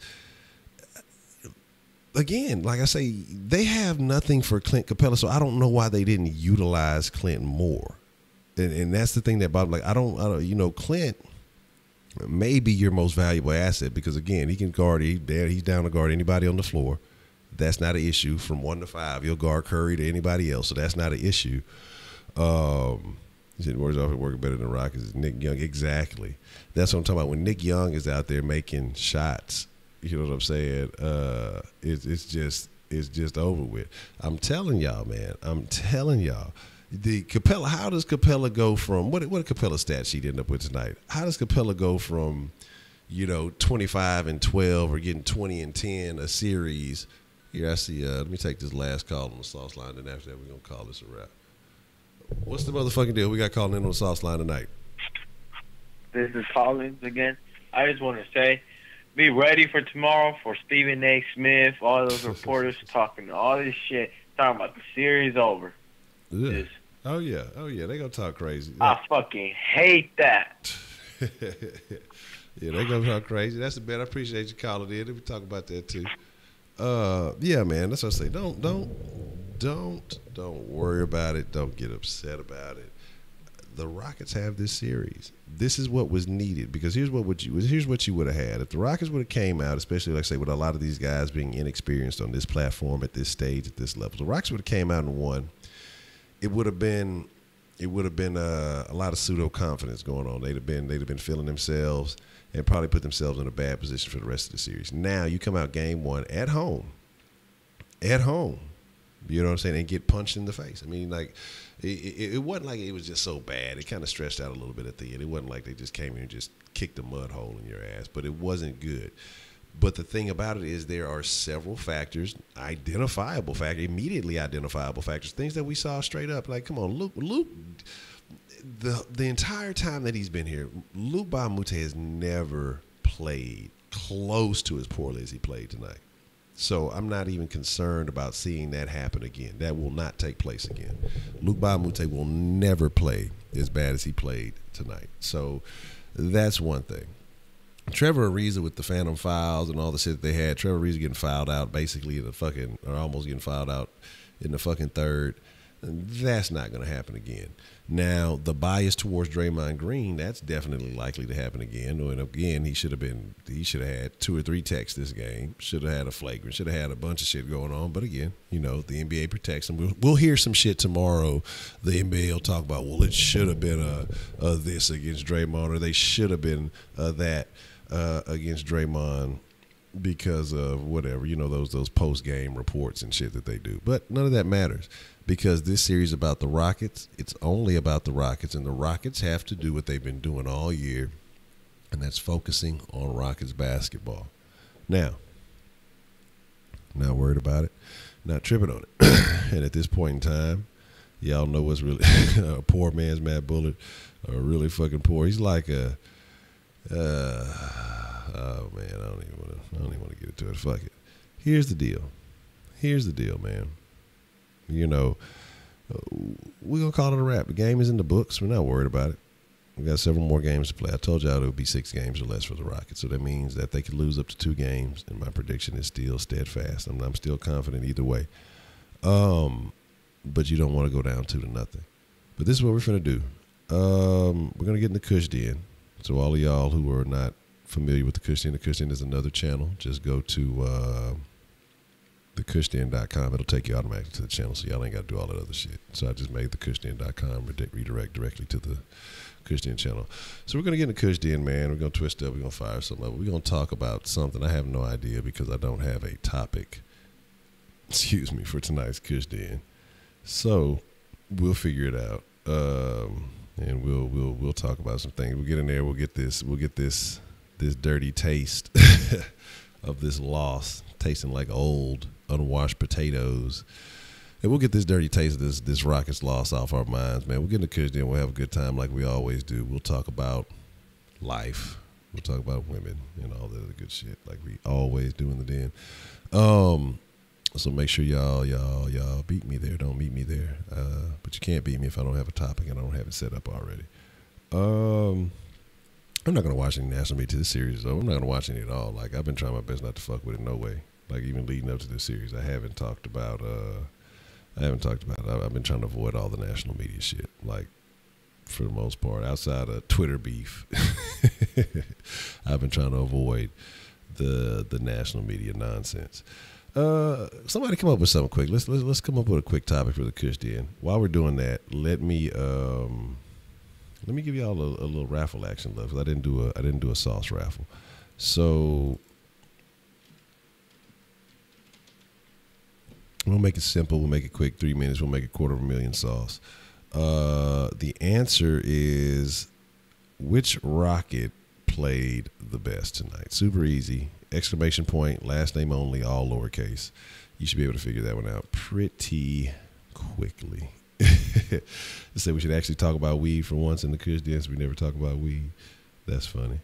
again, like I say, they have nothing for Clint Capela, so I don't know why they didn't utilize Clint more. And that's the thing that bothers. Like, I don't, Clint may be your most valuable asset because, again, he can guard. He's down to guard anybody on the floor. That's not an issue. From 1 to 5, he'll guard Curry to anybody else, so that's not an issue. He said, Warriors often working better than Rockets. Nick Young, exactly. That's what I'm talking about. When Nick Young is out there making shots, you know what I'm saying? It's just over with. I'm telling y'all, man. The Capela, how does Capela go from what Capela stat sheet end up with tonight? How does Capela go from, 25 and 12 or getting 20 and 10 a series? Here I see. Let me take this last call on the sauce line, and after that we're gonna call this a wrap. What's the motherfucking deal? We got calling in on the sauce line tonight.
This is Collins again. I just want to say, be ready for tomorrow for Stephen A. Smith, all those reporters talking all this shit, talking about the series over.
Yeah. Oh yeah, they gonna talk crazy.
I fucking hate that.
Yeah, they gonna talk crazy. That's the bet. I appreciate you calling in. We talk about that too. Yeah, man. That's what I say. Don't worry about it. Don't get upset about it. The Rockets have this series. This is what was needed because here's what you would have had if the Rockets would have came out, especially like I say with a lot of these guys being inexperienced on this platform at this stage at this level. The Rockets would have came out and won. It would have been a lot of pseudo confidence going on. They'd have been feeling themselves and probably put themselves in a bad position for the rest of the series. Now you come out game one at home. You know what I'm saying? And get punched in the face. I mean, like, it wasn't like it was just so bad. It kind of stretched out a little bit at the end. It wasn't like they just came in and just kicked a mud hole in your ass, but it wasn't good. But the thing about it is there are several factors, immediately identifiable factors, things that we saw straight up. Like, come on, Luke, the entire time that he's been here, Luke Bahamute has never played close to as poorly as he played tonight. So I'm not even concerned about seeing that happen again. That will not take place again. Luke Bahamute will never play as bad as he played tonight. So that's one thing. Trevor Ariza with the Phantom Files and all the shit that they had. Trevor Ariza getting fouled out basically almost getting fouled out in the fucking third. That's not going to happen again. Now, the bias towards Draymond Green, that's definitely likely to happen again. And again, he should have had 2 or 3 techs this game. Should have had a flagrant. Should have had a bunch of shit going on. But again, the NBA protects him. We'll hear some shit tomorrow. The NBA will talk about, well, it should have been a this against Draymond, or they should have been that against Draymond because of whatever, those post-game reports and shit that they do. But none of that matters. Because this series is about the Rockets. It's only about the Rockets, and the Rockets have to do what they've been doing all year, and that's focusing on Rockets basketball. Now, not worried about it, not tripping on it. And at this point in time, y'all know what's really a poor man's Matt Bullard, or really fucking poor. He's like oh man, I don't even want to get into it. Fuck it. Here's the deal, man. We're going to call it a wrap. The game is in the books. We're not worried about it. We got several more games to play. I told y'all it would be 6 games or less for the Rockets. So that means that they could lose up to 2 games, and my prediction is still steadfast. I'm still confident either way. But you don't want to go down 2-0. But this is what we're going to do. We're going to get in the Cush Den. So all of y'all who are not familiar with the Cush Den is another channel. Just go to thecushden.com. It'll take you automatically to the channel, so y'all ain't got to do all that other shit. So I just made thecushden.com redirect directly to the Cush Den channel. So we're going to get in the Cush Den, man. We're going to twist up. We're going to fire something up. We're going to talk about something. I have no idea because I don't have a topic, for tonight's Cush Den. So we'll figure it out. And we'll talk about some things. We'll get in there. We'll get this dirty taste of this loss, tasting like old unwashed potatoes, Hey, we'll get this dirty taste of this Rockets loss off our minds, man. We'll get in the Kush Den. We'll have a good time like we always do. We'll talk about life. We'll talk about women and all that other good shit like we always do in the den. So make sure y'all beat me there. Don't meet me there. But you can't beat me if I don't have a topic and I don't have it set up already. I'm not gonna watch any national media this series though. I'm not gonna watch any at all. Like I've been trying my best not to fuck with it. No way. Like even leading up to this series, I haven't talked about. I've been trying to avoid all the national media shit. Like for the most part, outside of Twitter beef, I've been trying to avoid the national media nonsense. Somebody come up with something quick. Let's come up with a quick topic for the Kush Den. While we're doing that, let me give y'all a little raffle action left. I didn't do a sauce raffle, so we'll make it simple. We'll make it quick. 3 minutes. We'll make it $250,000 sauce. The answer is which Rocket played the best tonight? Super easy. Exclamation point. Last name only. All lowercase. You should be able to figure that one out pretty quickly. Let's say we should actually talk about weed for once in the Kush Den. We never talk about weed. That's funny.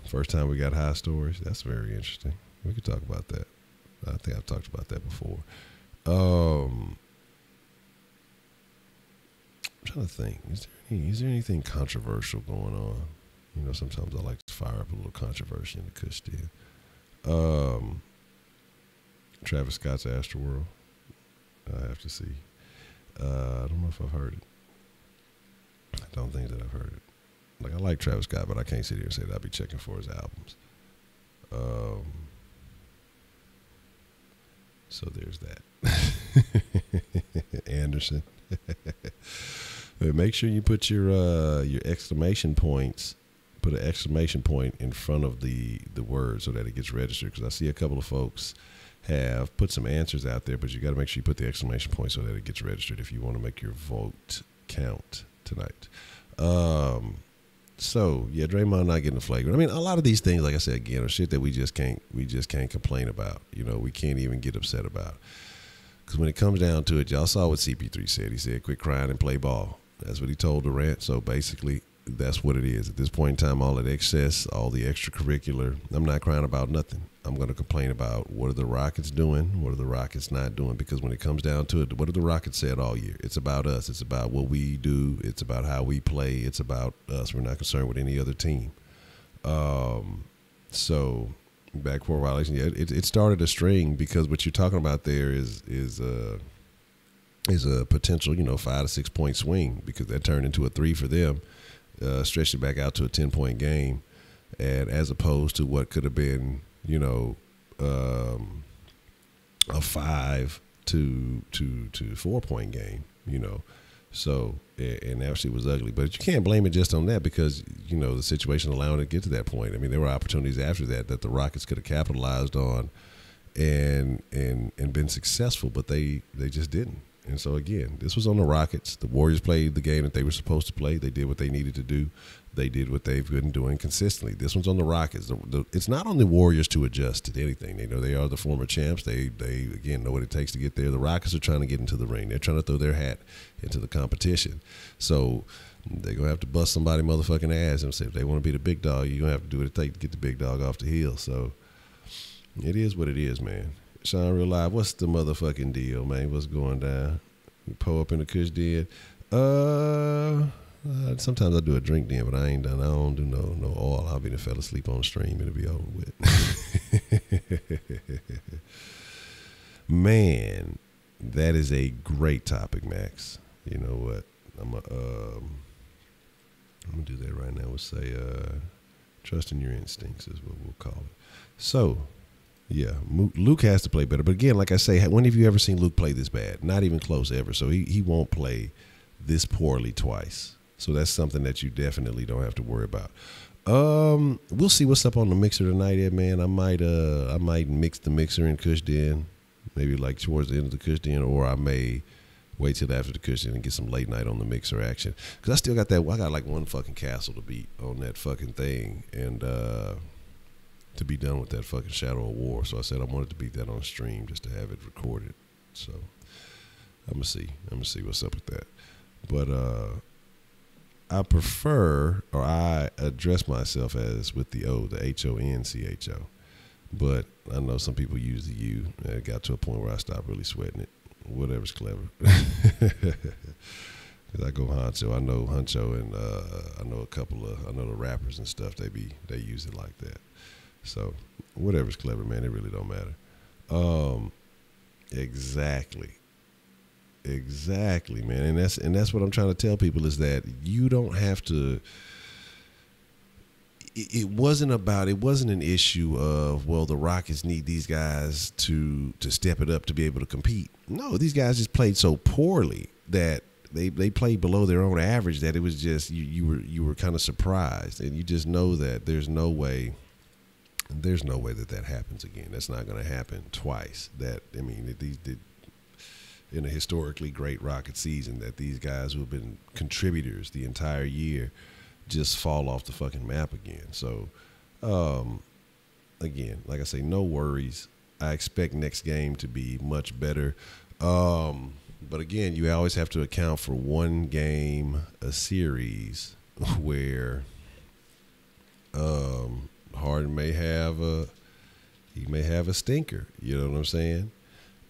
First time we got high stories. That's very interesting. We could talk about that. I think I've talked about that before. I'm trying to think. Is there anything controversial going on? You know, sometimes I like to fire up a little controversy in the Kush Den. Travis Scott's Astroworld. I have to see. I don't know if I've heard it. I don't think that I've heard it. Like I like Travis Scott, but I can't sit here and say that I'll be checking for his albums. So there's that. Anderson. Make sure you put your exclamation points. Put an exclamation point in front of the word so that it gets registered. Because I see a couple of folks have put some answers out there, but you got to make sure you put the exclamation point so that it gets registered if you want to make your vote count tonight. So yeah, Draymond not getting the flagrant. I mean, a lot of these things, like I said again, are shit that we just can't complain about. You know, we can't even get upset about. Because when it comes down to it, y'all saw what CP3 said. He said, "Quit crying and play ball." That's what he told Durant. So basically, that's what it is. At this point in time, all that excess, all the extracurricular, I'm not crying about nothing. I'm going to complain about what are the Rockets doing, what are the Rockets not doing, because when it comes down to it, what have the Rockets said all year? It's about us. It's about what we do. It's about how we play. It's about us. We're not concerned with any other team. So backcourt violation, yeah, it started a string because what you're talking about there is a potential, 5 to 6 point swing because that turned into a 3 for them. Stretched it back out to a 10-point game, and as opposed to what could have been, a 5 to 4 point game, So, and that shit was ugly. But you can't blame it just on that because, the situation allowing it to get to that point. I mean, there were opportunities after that the Rockets could have capitalized on and been successful, but they just didn't. And so, again, this was on the Rockets. The Warriors played the game that they were supposed to play. They did what they needed to do. They did what they've been doing consistently. This one's on the Rockets. It's not on the Warriors to adjust to anything. They know they are the former champs. They again, know what it takes to get there. The Rockets are trying to get into the ring. They're trying to throw their hat into the competition. So they're going to have to bust somebody motherfucking ass and say if they want to be the big dog, you're going to have to do what it takes to get the big dog off the hill. So it is what it is, man. Sean Real Live, what's the motherfucking deal, man? What's going down? You pull up in the Kush Den. Sometimes I do a drink den, but I don't do no oil. I'll be the fell asleep on the stream and it'll be over with. Man, that is a great topic, Max. You know what? I'm gonna do that right now. We'll say trust in your instincts is what we'll call it. So yeah, Luke has to play better. But again, like I say, when have you ever seen Luke play this bad? Not even close ever. So he won't play this poorly twice. So that's something that you definitely don't have to worry about. We'll see what's up on the mixer tonight, Ed, man. I might mix the mixer in Kush Den, maybe like towards the end of the Kush Den, or I may wait till after the Kush Den and get some late night on the mixer action. Because I still got I got like one fucking castle to beat on that fucking thing. And to be done with that fucking Shadow of War. So I said I wanted to beat that on stream just to have it recorded So I'm gonna see what's up with that. But I prefer, or I address myself as with the O, the HONCHO. But I know some people use the U, and it got to a point where I stopped really sweating it. Whatever's clever. Cause I go Honcho. I know Honcho, and I know the rappers and stuff. They use it like that. So whatever's clever, man. It really don't matter. Exactly, man. And that's what I'm trying to tell people is that you don't have to. It wasn't an issue of, well, the Rockets need these guys to step it up to be able to compete. No, these guys just played so poorly that they played below their own average that it was just you were kind of surprised, and you just know that there's no way that happens again. That's not going to happen twice. In a historically great Rocket season, that these guys who have been contributors the entire year just fall off the fucking map again. So, again, like I say, no worries. I expect next game to be much better. But again, you always have to account for one game a series where Harden may have a stinker. You know what I'm saying?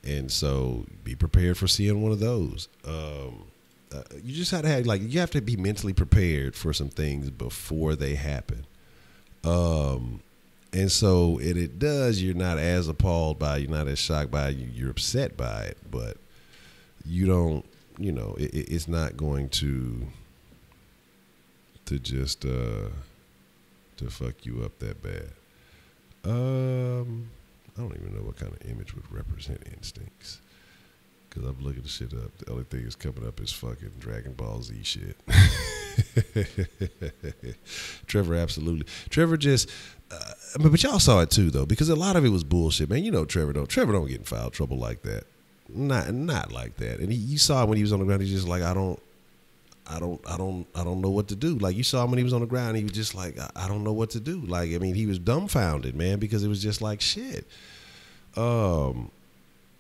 And so be prepared for seeing one of those. You just have to have, you have to be mentally prepared for some things before they happen. And so it does, you're not as appalled by it, you're not as shocked by it, you're upset by it, but you don't, it's not going to just to fuck you up that bad. I don't even know what kind of image would represent instincts. Because I'm looking the shit up. The only thing that's coming up is fucking Dragon Ball Z shit. Trevor, absolutely. Trevor just, but y'all saw it too, though, because a lot of it was bullshit, man. Trevor don't get in foul trouble like that. Not like that. And you saw when he was on the ground, he's just like, I don't know what to do. Like, you saw him when he was on the ground, he was just like, I don't know what to do. Like, I mean, he was dumbfounded, man, because it was just like shit.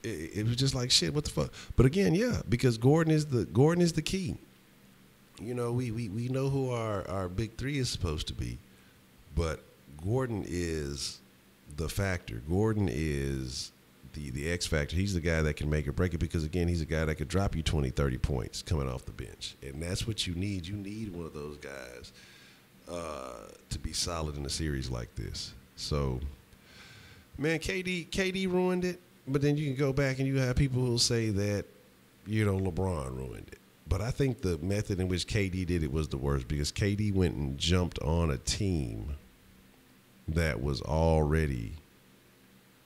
It was just like shit. What the fuck? But again, yeah, because Gordon is the key. We know who our big three is supposed to be, but Gordon is the factor. Gordon is the X factor. He's the guy that can make or break it, because again, he's a guy that could drop you 20, 30 points coming off the bench, and that's what you need. You need one of those guys to be solid in a series like this. So, man, KD ruined it. But then you can go back and you have people who say that, LeBron ruined it. But I think the method in which KD did it was the worst, because KD went and jumped on a team that was already,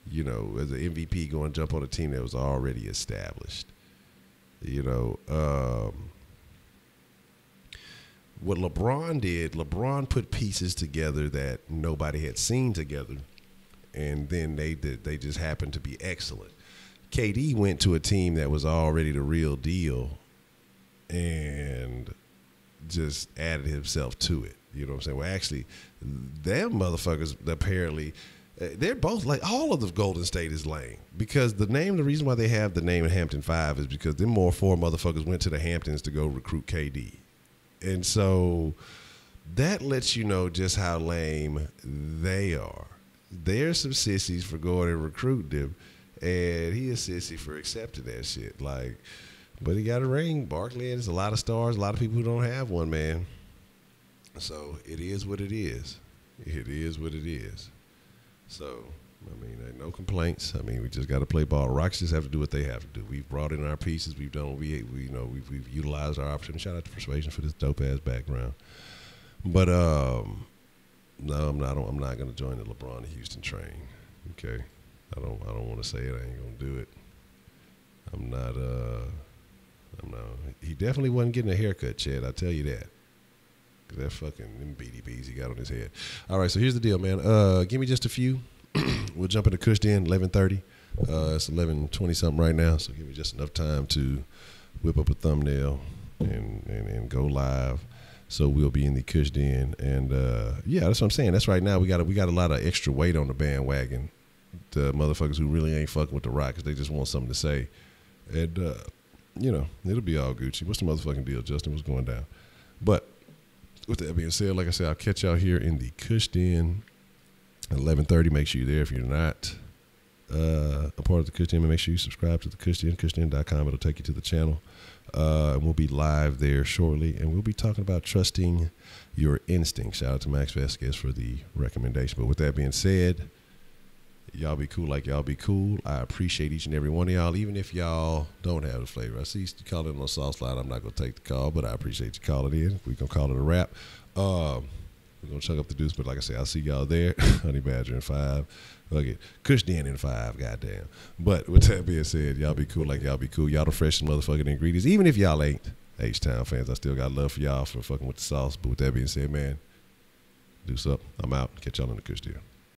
as an MVP, going to jump on a team that was already established. What LeBron did, LeBron put pieces together that nobody had seen together. And then they just happened to be excellent. KD went to a team that was already the real deal and just added himself to it. You know what I'm saying? Well, actually, them motherfuckers apparently, they're both like, all of the Golden State is lame. Because the reason why they have the name Hampton 5 is because them four motherfuckers went to the Hamptons to go recruit KD. And so that lets you know just how lame they are. There's some sissies for going and recruiting them, and he a sissy for accepting that shit. Like, but he got a ring. Barkley, and there's a lot of stars, a lot of people who don't have one, man. So it is what it is. It is what it is. So, I mean, ain't no complaints. I mean, we just got to play ball. Rockets just have to do what they have to do. We've brought in our pieces. We've done what we've utilized our opportunity. Shout out to Persuasion for this dope ass background. But no, I'm not going to join the LeBron to Houston train. Okay, I don't want to say it. I ain't going to do it. I'm not. He definitely wasn't getting a haircut, Chad. I'll tell you that. That fucking them BDBs he got on his head. All right, so here's the deal, man. Give me just a few. We'll jump into Cush Den, 11:30. It's 11:20 something right now, so give me just enough time to whip up a thumbnail and go live. So we'll be in the Cush Den, and yeah, that's what I'm saying. That's right now. We got a lot of extra weight on the bandwagon. The motherfuckers who really ain't fucking with the Rockets, they just want something to say. And, you know, it'll be all Gucci. What's the motherfucking deal, Justin? What's going down? But with that being said, like I said, I'll catch y'all here in the Kush Den at 11:30. Make sure you're there. If you're not a part of the Kush Den, make sure you subscribe to the Kush Den, kushden.com. It'll take you to the channel. And we'll be live there shortly. And we'll be talking about trusting your instincts. Shout out to Max Vasquez for the recommendation. But with that being said, y'all be cool like y'all be cool. I appreciate each and every one of y'all, even if y'all don't have the flavor. I see you calling in on the sauce line. I'm not going to take the call, but I appreciate you calling in. We're going to call it a wrap. We're going to chuck up the deuce, but like I said, I'll see y'all there. Honey Badger in 5. Fuck it. Kush Den in 5, goddamn. But with that being said, y'all be cool like y'all be cool. Y'all the freshest motherfucking ingredients. Even if y'all ain't H-Town fans, I still got love for y'all for fucking with the sauce. But with that being said, man, deuce up. I'm out. Catch y'all in the Kush Den.